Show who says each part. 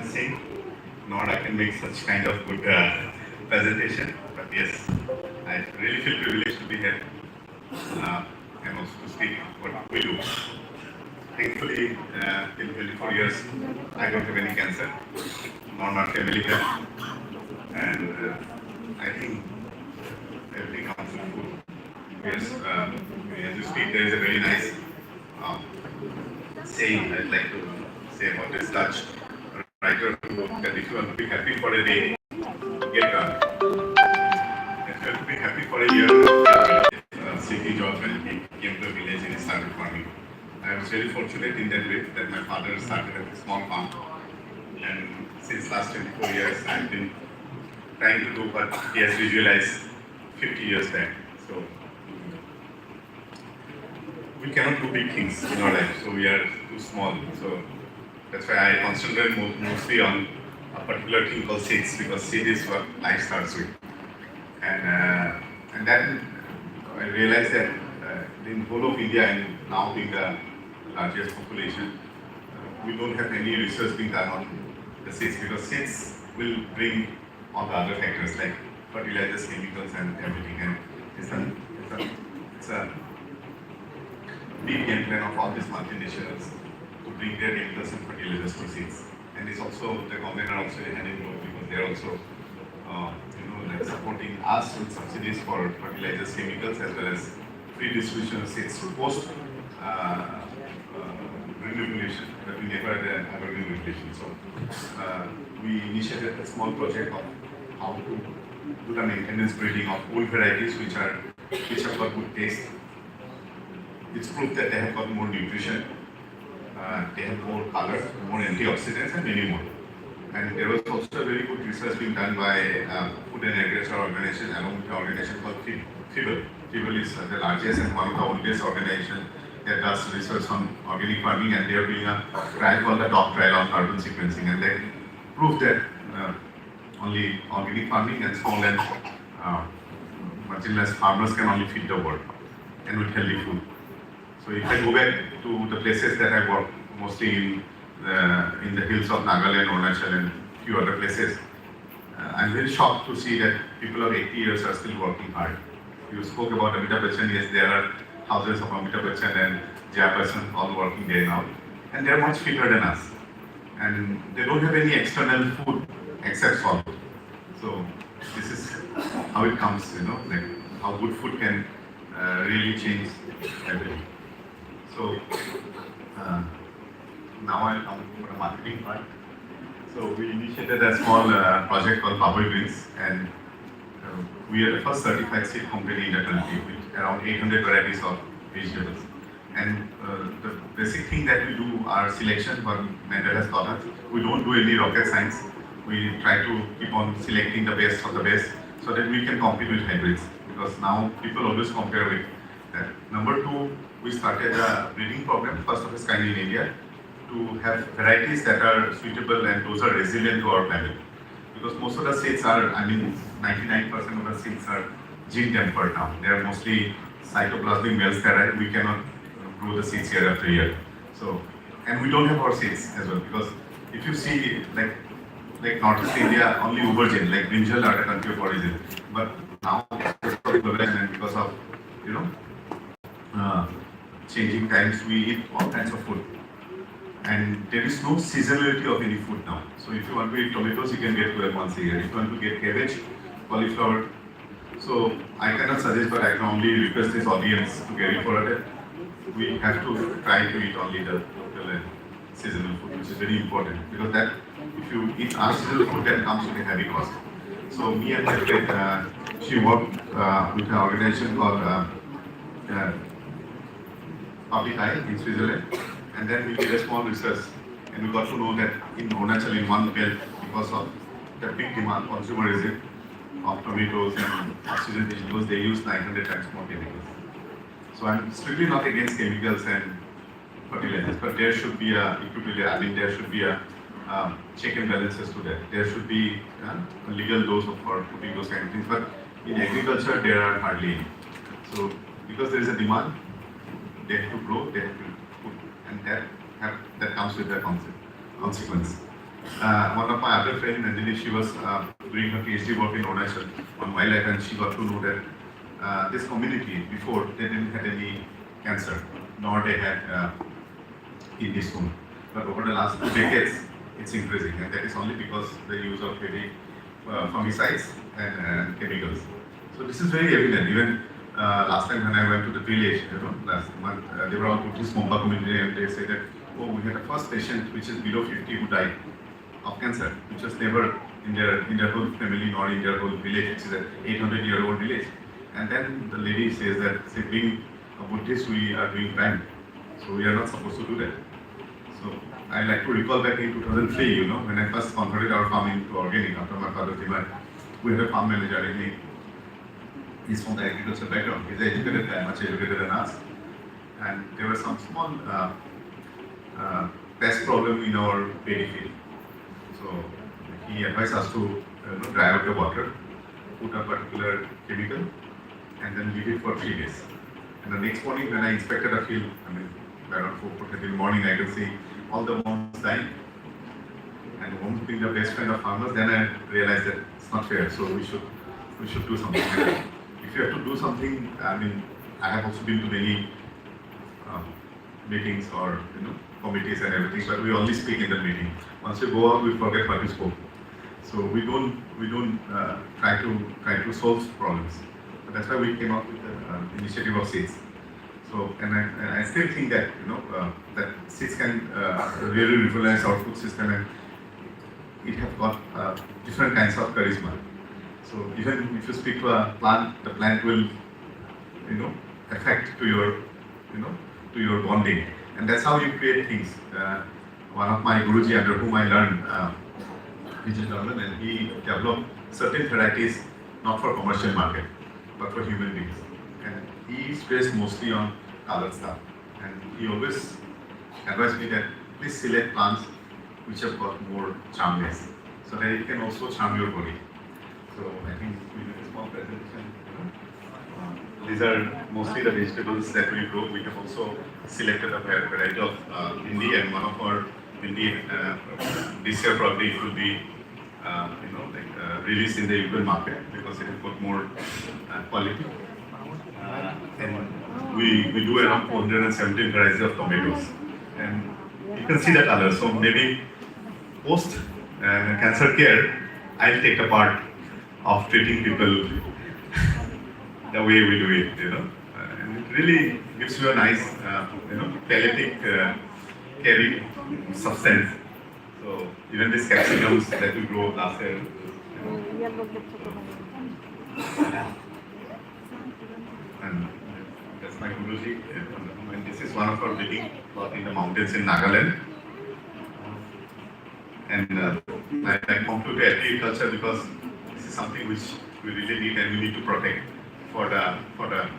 Speaker 1: sing, nor I can make such kind of good presentation. But yes, I really feel privileged to be here and also to speak what we do. Thankfully, in 24 years, I don't have any cancer, nor my family have, and I think everything comes with food. Yes, as you speak, there is a very nice saying I'd like to say about this Dutch writer who wrote that if you want to be happy for a day, get drunk. If you want to be happy for a year, get city job when he came to a village and he started farming. I was very fortunate in that way that my father started a small farm, and since last 24 years I've been trying to do what he has visualized 50 years back. So we cannot do big things in our life, so we are too small. So that's why I concentrate mostly on a particular thing called seeds, because seed is what life starts with. And then I realized that in the whole of India, and now being the largest population, we don't have any research being done on the seeds, because seeds will bring all the other factors like fertilizers, chemicals, and everything. And it's a big game plan of all these multinationals to bring their chemicals and fertilizers to seeds. And it's also, the government are also hand in glove, because they're also like supporting us with subsidies for fertilizers, chemicals, as well as free distribution of seeds post green regulation, but we never have a green regulation. So we initiated a small project of how to do the maintenance breeding of old varieties which have got good taste. It's proof that they have got more nutrition, they have more color, more antioxidants, and many more. And there was also a very good research being done by Food and Agriculture Organization, along with the organization called FIBL. FIBL is the largest and one of the oldest organizations that does research on organic farming, and they are doing a trial called the DOC trial on carbon sequencing, and they proved that only organic farming and small and marginalized farmers can only feed the world, and with healthy food. So if I go back to the places that I work, mostly in the hills of Nagaland, Arunachal, and few other places, I'm very shocked to see that people of 80 years are still working hard. You spoke about Amitabh Bachchan. Yes, there are thousands of Amitabh Bachchan and Jaya Bachchan all working day and out, and they're much fitter than us. And they don't have any external food except salt. So this is how it comes, like how good food can really change everything. So now I'll come for the marketing part. So we initiated a small project called Bubble Greens, and we are the first certified seed company in the country with around 800 varieties of vegetables. And the basic thing that we do, our selection, what Mendel has taught us, we don't do any rocket science. We try to keep on selecting the best of the best so that we can compete with hybrids, because now people always compare with that. Number two, we started a breeding program, first of its kind in India, to have varieties that are suitable and those are resilient to our climate. Because most of the seeds are, 99% of the seeds are gene tempered now. They are mostly cytoplasmic male sterile. We cannot grow the seeds year after year. So, and we don't have our seeds as well, because if you see like Northeast India, only Ubergen, like brinjal are a country of origin. But now, because of changing times, we eat all kinds of food. And there is no seasonality of any food now. So if you want to eat tomatoes, you can get them once a year. If you want to get cabbage, cauliflower. So I cannot suggest, but I can only request this audience to get it for a day. We have to try to eat only the local and seasonal food, which is very important, because that if you eat unseasonal food, that comes with a heavy cost. So me and my friend, she worked with an organization called Public Eye in Switzerland. And then we did a small research, and we got to know that in Arunachal, in one belt, because of the big demand, consumerism of tomatoes and oxygen vegetables, they use 900 times more chemicals. So I'm strictly not against chemicals and fertilizers, but there should be a equilibrium. There should be a check and balances to that. There should be a legal dose for putting those kind of things. But in agriculture, there are hardly any. So because there is a demand, they have to grow, they have to put, and that comes with the consequence. One of my other friends, Nandini, she was doing her PhD work in Arunachal on wildlife, and she got to know that this community before they didn't have any cancer, nor they had kidney stone. But over the last 2 decades, it's increasing, and that is only because the use of heavy fungicides and chemicals. So this is very evident. Even last time when I went to the village, last month, they were all Buddhist Mompa community, and they say that, oh, we had a first patient which is below 50 who died of cancer, which was never in their whole family nor in their whole village, which is an 800-year-old village. And then the lady says that, say, being a Buddhist, we are doing crime, so we are not supposed to do that. So I like to recall back in 2003, when I first converted our farm into organic after my father's demise. We had a farm manager, and he's from the agriculture background. He's educated guy, much educated than us. And there was some small pest problem in our paddy field. So he advised us to dry out the water, put a particular chemical, and then leave it for 3 days. And the next morning when I inspected the field, around 4:30 in the morning, I could see all the worms dying. And worms being the best friend of farmers, then I realized that it's not fair, so we should do something. If you have to do something, I have also been to many meetings or committees and everything, but we only speak in the meeting. Once we go out, we forget what we spoke. So we don't try to solve problems. But that's why we came up with the initiative of seeds. So, and I still think that that seeds can really revolutionize our food system, and it has got different kinds of charisma. So even if you speak to a plant, the plant will affect to your bonding, and that's how you create things. One of my Guruji under whom I learned, and he developed certain varieties not for commercial market, but for human beings. And he stressed mostly on colored stuff. And he always advised me that please select plants which have got more charmness, so that it can also charm your body. So I think we did a small presentation. These are mostly the vegetables that we grow. We have also selected a variety of Hindi, and one of our Hindi this year probably it will be released in the European market because it has got more quality. And we do around 417 varieties of tomatoes, and you can see the color. So maybe post cancer care, I'll take the part of treating people the way we do it, and it really gives you a nice, paletic, carry substance. So even these capsicums that we grow last year, and that's my Guruji. And this is one of our breeding plot in the mountains in Nagaland. And I come to the agriculture because this is something which we really need and we need to protect for the